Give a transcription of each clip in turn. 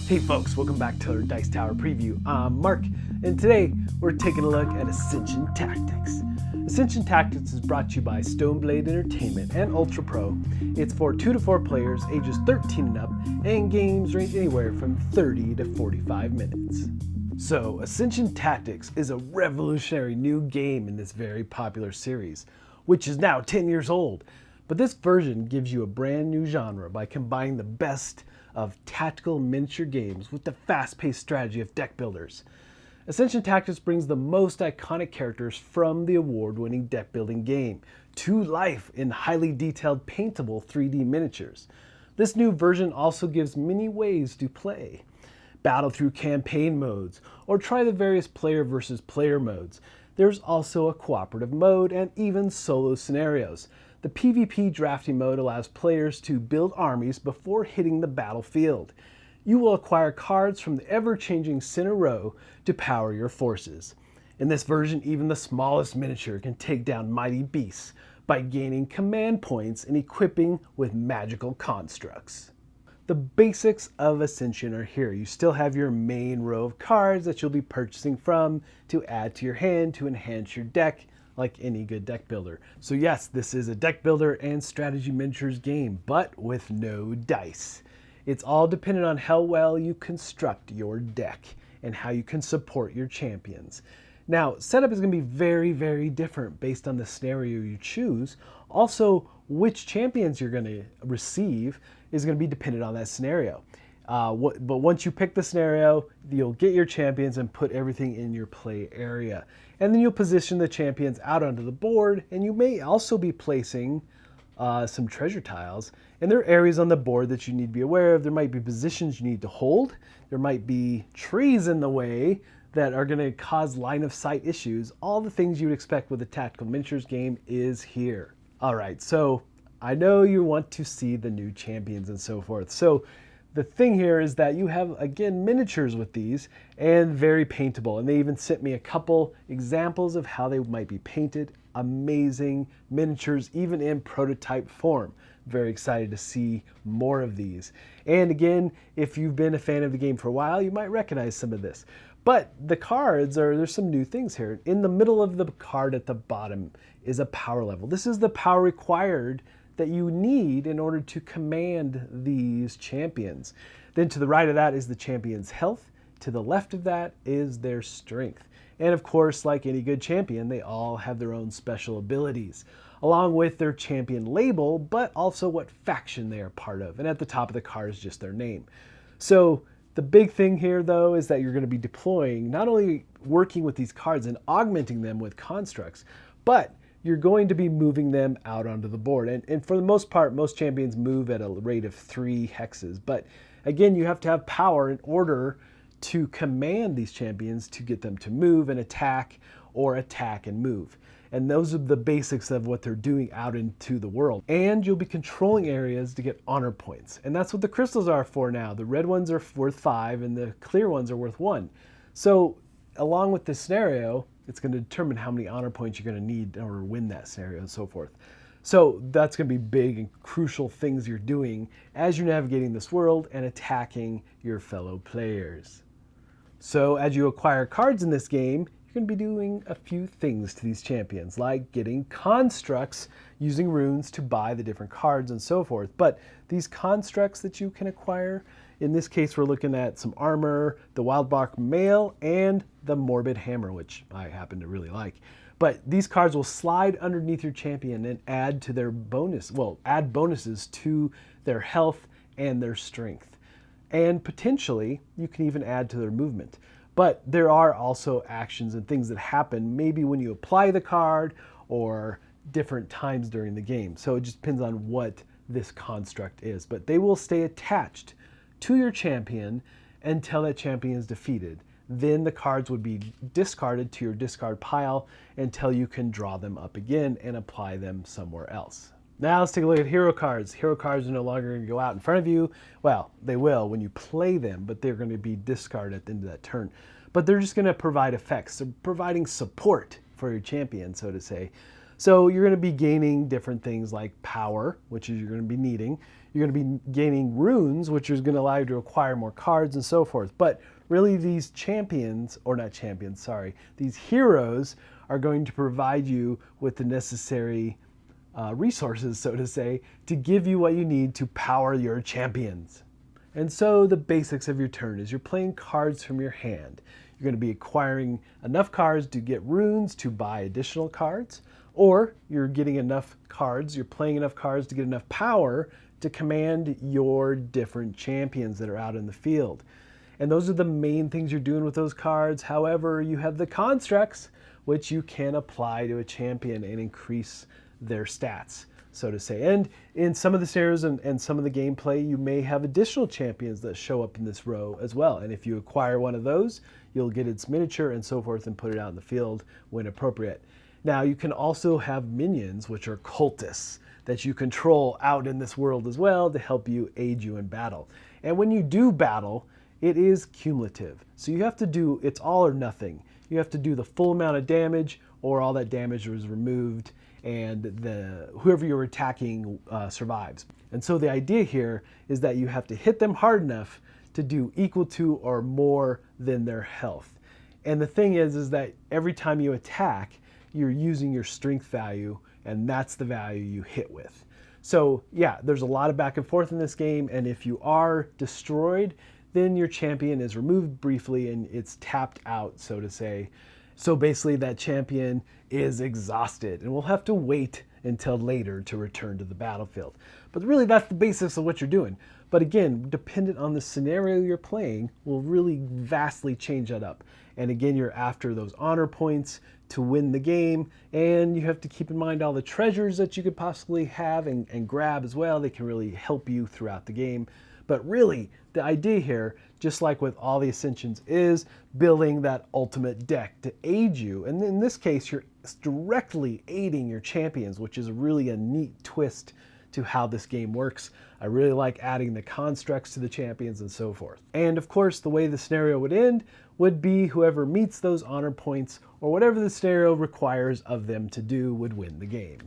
Hey folks, welcome back to our Dice Tower preview. I'm Mark, and today we're taking a look at Ascension Tactics. Ascension Tactics is brought to you by Stoneblade Entertainment and Ultra Pro. It's for 2 to 4 players, ages 13 and up, and games range anywhere from 30 to 45 minutes. So, Ascension Tactics is a revolutionary new game in this very popular series, which is now 10 years old. But this version gives you a brand new genre by combining the best of tactical miniature games with the fast-paced strategy of deck builders. Ascension Tactics brings the most iconic characters from the award-winning deck building game to life in highly detailed paintable 3D miniatures. This new version also gives many ways to play. Battle through campaign modes, or try the various player versus player modes. There's also a cooperative mode and even solo scenarios. The PvP drafting mode allows players to build armies before hitting the battlefield. You will acquire cards from the ever-changing center row to power your forces. In this version, even the smallest miniature can take down mighty beasts by gaining command points and equipping with magical constructs. The basics of Ascension are here. You still have your main row of cards that you'll be purchasing from to add to your hand to enhance your deck, like any good deck builder. So yes, this is a deck builder and strategy miniatures game, but with no dice. It's all dependent on how well you construct your deck and how you can support your champions. Now, setup is going to be very, very different based on the scenario you choose. Also, which champions you're going to receive is going to be dependent on that scenario. But once you pick the scenario, you'll get your champions and put everything in your play area. And then you'll position the champions out onto the board, and you may also be placing some treasure tiles. And there are areas on the board that you need to be aware of. There might be positions you need to hold. There might be trees in the way that are going to cause line of sight issues. All the things you would expect with a tactical miniatures game is here. All right, so I know you want to see the new champions and so forth. So the thing here is that you have, again, miniatures with these and very paintable. And they even sent me a couple examples of how they might be painted. Amazing miniatures, even in prototype form. Very excited to see more of these. And again, if you've been a fan of the game for a while, you might recognize some of this. But the cards there's some new things here. In the middle of the card at the bottom is a power level. This is the power required that you need in order to command these champions. Then to the right of that is the champion's health. To the left of that is their strength. And of course, like any good champion, they all have their own special abilities, along with their champion label, but also what faction they are part of. And at the top of the card is just their name. So the big thing here, though, is that you're going to be deploying, not only working with these cards and augmenting them with constructs, but you're going to be moving them out onto the board. And for the most part, most champions move at a rate of 3 hexes. But again, you have to have power in order to command these champions to get them to move and attack, or attack and move. And those are the basics of what they're doing out into the world. And you'll be controlling areas to get honor points. And that's what the crystals are for now. The red ones are worth 5 and the clear ones are worth 1. So along with this scenario, it's going to determine how many honor points you're going to need in order to win that scenario and so forth. So that's going to be big and crucial things you're doing as you're navigating this world and attacking your fellow players. So as you acquire cards in this game, you're going to be doing a few things to these champions, like getting constructs using runes to buy the different cards and so forth. But these constructs that you can acquire, in this case, we're looking at some armor, the Wildbark Mail, and the Morbid Hammer, which I happen to really like. But these cards will slide underneath your champion and add to their add bonuses to their health and their strength. And potentially, you can even add to their movement. But there are also actions and things that happen maybe when you apply the card or different times during the game. So it just depends on what this construct is. But they will stay attached to your champion until that champion is defeated. Then the cards would be discarded to your discard pile until you can draw them up again and apply them somewhere else. Now let's take a look at hero cards. Hero cards are no longer going to go out in front of you. Well, they will when you play them, but they're going to be discarded at the end of that turn. But they're just going to provide effects. They're providing support for your champion, so to say. So you're going to be gaining different things like power, which is you're going to be needing. you're going to be gaining runes, which is going to allow you to acquire more cards and so forth. But really these champions, or not champions, sorry, these heroes are going to provide you with the necessary resources, so to say, to give you what you need to power your champions. And so the basics of your turn is you're playing cards from your hand. You're going to be acquiring enough cards to get runes to buy additional cards, or you're getting enough cards, you're playing enough cards to get enough power to command your different champions that are out in the field. And those are the main things you're doing with those cards. However, you have the constructs, which you can apply to a champion and increase their stats, so to say. And in some of the scenarios and some of the gameplay, you may have additional champions that show up in this row as well. And if you acquire one of those, you'll get its miniature and so forth and put it out in the field when appropriate. Now, you can also have minions, which are cultists, that you control out in this world as well to help you, aid you in battle. And when you do battle, it is cumulative. So you have to do, it's all or nothing. You have to do the full amount of damage, or all that damage was removed and whoever you're attacking survives. And so the idea here is that you have to hit them hard enough to do equal to or more than their health. And the thing is that every time you attack, you're using your strength value, and that's the value you hit with. So yeah, there's a lot of back and forth in this game, and if you are destroyed, then your champion is removed briefly and it's tapped out, so to say. So basically that champion is exhausted and will have to wait until later to return to the battlefield. But really that's the basics of what you're doing. But again, dependent on the scenario you're playing will really vastly change that up. And again, you're after those honor points to win the game, and you have to keep in mind all the treasures that you could possibly have and grab as well. They can really help you throughout the game. But really, the idea here, just like with all the Ascensions, is building that ultimate deck to aid you. And in this case, you're directly aiding your champions, which is really a neat twist to how this game works. I really like adding the constructs to the champions and so forth. And of course, the way the scenario would end would be whoever meets those honor points, or whatever the scenario requires of them to do, would win the game.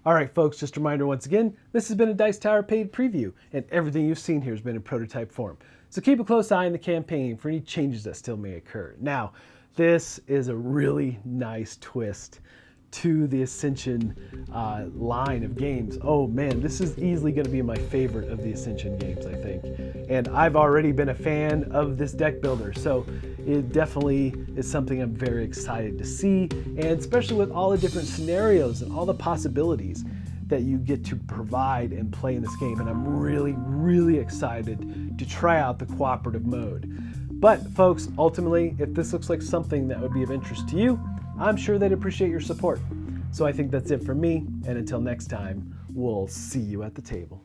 All right, folks, just a reminder once again, this has been a Dice Tower paid preview, and everything you've seen here has been in prototype form. So keep a close eye on the campaign for any changes that still may occur. Now, this is a really nice twist to the Ascension line of games. Oh man, this is easily going to be my favorite of the Ascension games, I think. And I've already been a fan of this deck builder, so it definitely is something I'm very excited to see, and especially with all the different scenarios and all the possibilities that you get to provide and play in this game. And I'm really, really excited to try out the cooperative mode. But folks, ultimately, if this looks like something that would be of interest to you, I'm sure they'd appreciate your support. So I think that's it from me, and until next time, we'll see you at the table.